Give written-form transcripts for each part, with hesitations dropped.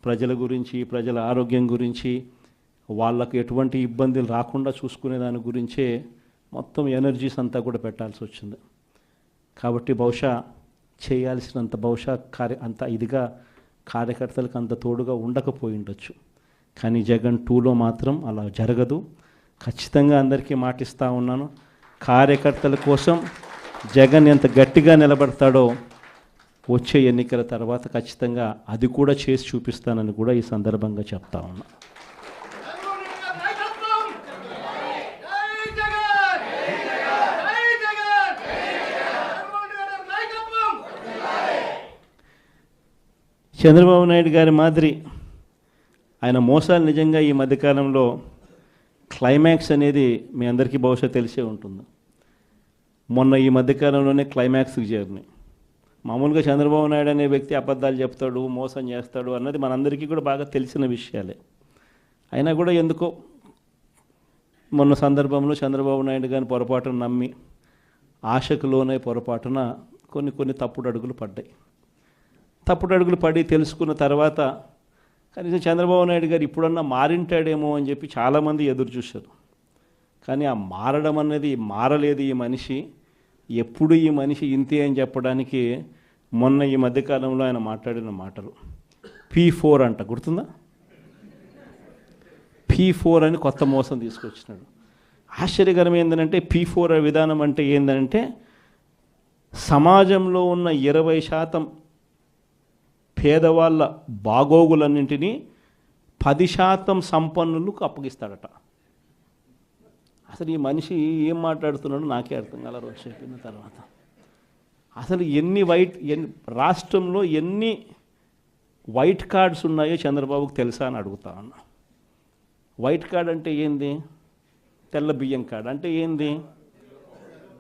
ప్రజల గురించి, ప్రజల ఆరోగ్యం గురించి, వాళ్ళకు ఎటువంటి ఇబ్బందులు రాకుండా చూసుకునే దాని గురించే మొత్తం ఎనర్జీస్ అంతా కూడా పెట్టాల్సి వచ్చింది. కాబట్టి బహుశా చేయాల్సినంత అంత ఇదిగా కార్యకర్తలకు అంత తోడుగా ఉండకపోయి ఉండొచ్చు. కానీ జగన్ 2లో మాత్రం అలా జరగదు. ఖచ్చితంగా అందరికీ మాటిస్తూ ఉన్నాను, కార్యకర్తల కోసం జగన్ ఎంత గట్టిగా నిలబడతాడో వచ్చే ఎన్నికల తర్వాత ఖచ్చితంగా అది కూడా చేసి చూపిస్తానని కూడా ఈ సందర్భంగా చెప్తా ఉన్నా. చంద్రబాబు నాయుడు గారి మాదిరి ఆయన మోసాలు నిజంగా ఈ మధ్యకాలంలో క్లైమాక్స్ అనేది మీ అందరికీ బహుశా తెలిసే ఉంటుంది. మొన్న ఈ మధ్యకాలంలోనే క్లైమాక్స్కి చేరినాయి. మామూలుగా చంద్రబాబు నాయుడు అనే వ్యక్తి అబద్ధాలు చెప్తాడు, మోసం చేస్తాడు అన్నది మనందరికీ కూడా బాగా తెలిసిన విషయాలే. అయినా కూడా ఎందుకో మొన్న సందర్భంలో చంద్రబాబు నాయుడు గారిని పొరపాటున నమ్మి ఆశకు లోనై పొరపాటున కొన్ని తప్పుడు అడుగులు పడ్డాయి. తప్పుడు అడుగులు పడి తెలుసుకున్న తర్వాత కనీసం చంద్రబాబు నాయుడు గారు ఇప్పుడన్నా మారింటాడేమో అని చెప్పి చాలామంది ఎదురు చూశారు. కానీ ఆ మారడం అనేది మారలేదు. ఈ మనిషి ఎప్పుడు ఈ మనిషి ఇంతే అని చెప్పడానికి మొన్న ఈ మధ్యకాలంలో ఆయన మాట్లాడిన మాటలు P4 అంట, గుర్తుందా? P4 అని కొత్త మోసం తీసుకొచ్చినాడు. ఆశ్చర్యకరం ఏంటంటే P4 విధానం అంటే ఏంటంటే సమాజంలో ఉన్న 20% పేదవాళ్ళ బాగోగులన్నింటినీ 10% సంపన్నులకు అప్పగిస్తాడట. అసలు ఈ మనిషి ఏం మాట్లాడుతున్నాడో నాకే అర్థం కాల రోజు చెప్పిన తర్వాత. అసలు రాష్ట్రంలో ఎన్ని వైట్ కార్డ్స్ ఉన్నాయో చంద్రబాబుకు తెలుసా అని అడుగుతా ఉన్నా. వైట్ కార్డ్ అంటే ఏంది? తెల్ల బియ్యం కార్డ్ అంటే ఏంది?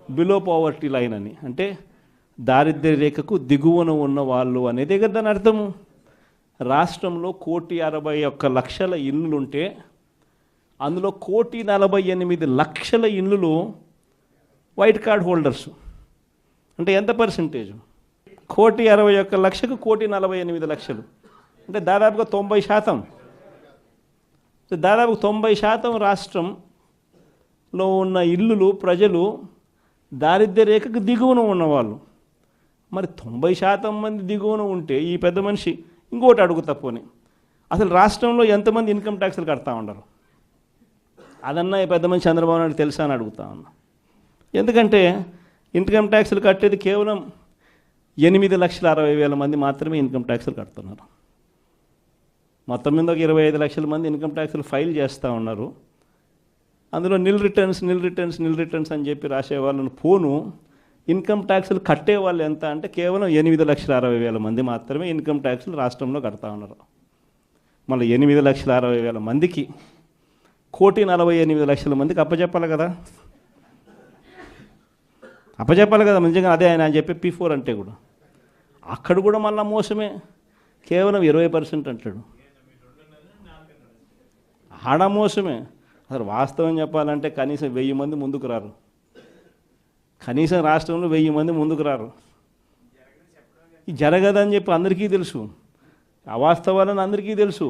బిలో పావర్టీ లైన్ అని, అంటే దారిద్ర్య రేఖకు దిగువన ఉన్న వాళ్ళు అనేదే కదా దాని అర్థము. రాష్ట్రంలో 1,61,00,000 ఇళ్ళుంటే అందులో 1,48,00,000 ఇళ్ళు వైట్ కార్డ్ హోల్డర్స్. అంటే ఎంత పర్సంటేజ్? 1,61,00,000కు 1,48,00,000 అంటే దాదాపుగా 90%. దాదాపు 90% రాష్ట్రంలో ఉన్న ఇళ్ళు ప్రజలు దారిద్ర్య రేఖకు దిగువన ఉన్నవాళ్ళు. మరి 90% మంది దిగువన ఉంటే ఈ పెద్ద మనిషి ఇంకోటి అడుగుతా పోనీ, అసలు రాష్ట్రంలో ఎంతమంది ఇన్కమ్ ట్యాక్స్లు కడతా ఉండరు? అదన్నా ఈ పెద్ద మనిషి చంద్రబాబు నాయుడు తెలుసా అని అడుగుతా ఉన్నా. ఎందుకంటే ఇన్కమ్ ట్యాక్స్లు కట్టేది కేవలం 8,60,000 మంది మాత్రమే ఇన్కమ్ ట్యాక్స్లు కడుతున్నారు. మొత్తం మీద ఒక 25 లక్షల మంది ఇన్కమ్ ట్యాక్స్లు ఫైల్ చేస్తూ ఉన్నారు. అందులో నిల్ రిటర్న్స్ అని చెప్పి రాసే వాళ్ళను పోను ఇన్కమ్ ట్యాక్స్లు కట్టే వాళ్ళు ఎంత అంటే కేవలం 8,60,000 మంది మాత్రమే ఇన్కమ్ ట్యాక్స్లు రాష్ట్రంలో కడతా ఉన్నారు. మళ్ళీ 8,60,000 మందికి 1,48,00,000 మందికి అప్పచెప్పాలి కదా. నిజంగా అదే ఆయన చెప్పే P4 అంటే కూడా అక్కడ కూడా మళ్ళీ మోసమే. కేవలం 20% అంటాడు. ఆడ మోసమే. అసలు వాస్తవం చెప్పాలంటే కనీసం 1000 మంది ముందుకు రారు. కనీసం రాష్ట్రంలో 1000 మంది ముందుకు రారు. ఇది జరగదని చెప్పి అందరికీ తెలుసు. అవాస్తవాలని అందరికీ తెలుసు.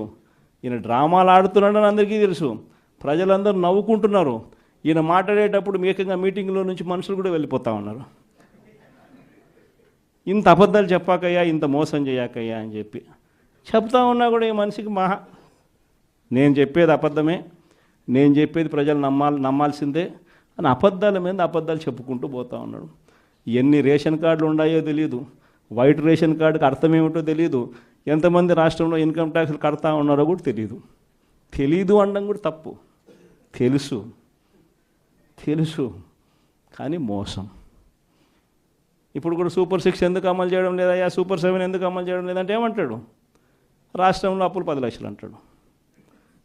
ఈయన డ్రామాలు ఆడుతున్నాడని అందరికీ తెలుసు. ప్రజలందరూ నవ్వుకుంటున్నారు. ఈయన మాట్లాడేటప్పుడు ఏకంగా మీటింగ్లో నుంచి మనుషులు కూడా వెళ్ళిపోతూ ఉన్నారు. ఇంత అబద్ధాలు చెప్పాకయ్యా, ఇంత మోసం చేయకయ్యా అని చెప్పి చెప్తా ఉన్నా కూడా ఈ మనిషికి నేను చెప్పేది అబద్ధమే, నేను చెప్పేది ప్రజలు నమ్మాల్సిందే అని అబద్ధాల మీద అబద్ధాలు చెప్పుకుంటూ పోతూ ఉన్నాడు. ఎన్ని రేషన్ కార్డులు ఉన్నాయో తెలియదు, వైట్ రేషన్ కార్డుకి అర్థం ఏమిటో తెలియదు, ఎంతమంది రాష్ట్రంలో ఇన్కమ్ ట్యాక్స్లు కడతా ఉన్నారో కూడా తెలీదు అనడం కూడా తప్పు. తెలుసు కానీ మోసం. ఇప్పుడు కూడా సూపర్ 6 ఎందుకు అమలు చేయడం లేదా, సూపర్ 7 ఎందుకు అమలు చేయడం లేదంటే ఏమంటాడు? రాష్ట్రంలో అప్పులు 10 లక్షలు అంటాడు.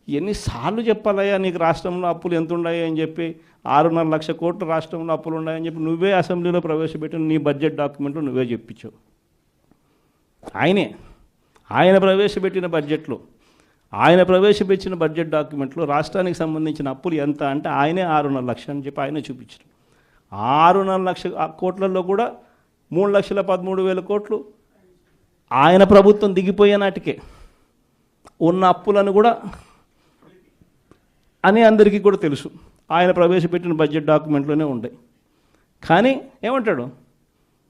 ఎన్నిసార్లు చెప్పాలయ్యా నీకు రాష్ట్రంలో అప్పులు ఎంత ఉన్నాయి అని చెప్పి? 6.5 లక్షల కోట్లు రాష్ట్రంలో అప్పులు ఉన్నాయని చెప్పి నువ్వే అసెంబ్లీలో ప్రవేశపెట్టిన నీ బడ్జెట్ డాక్యుమెంట్లో నువ్వే చెప్పించావు. ఆయన ప్రవేశపెట్టిన బడ్జెట్ డాక్యుమెంట్లో రాష్ట్రానికి సంబంధించిన అప్పులు ఎంత అంటే ఆయనే 6.5 లక్షలు అని చెప్పి ఆయనే చూపించారు. 6.5 లక్షల కోట్లలో కూడా 3,13,000 కోట్లు ఆయన ప్రభుత్వం దిగిపోయే నాటికే ఉన్న అప్పులను కూడా అని అందరికీ కూడా తెలుసు. ఆయన ప్రవేశపెట్టిన బడ్జెట్ డాక్యుమెంట్లోనే ఉంటాయి. కానీ ఏమంటాడు,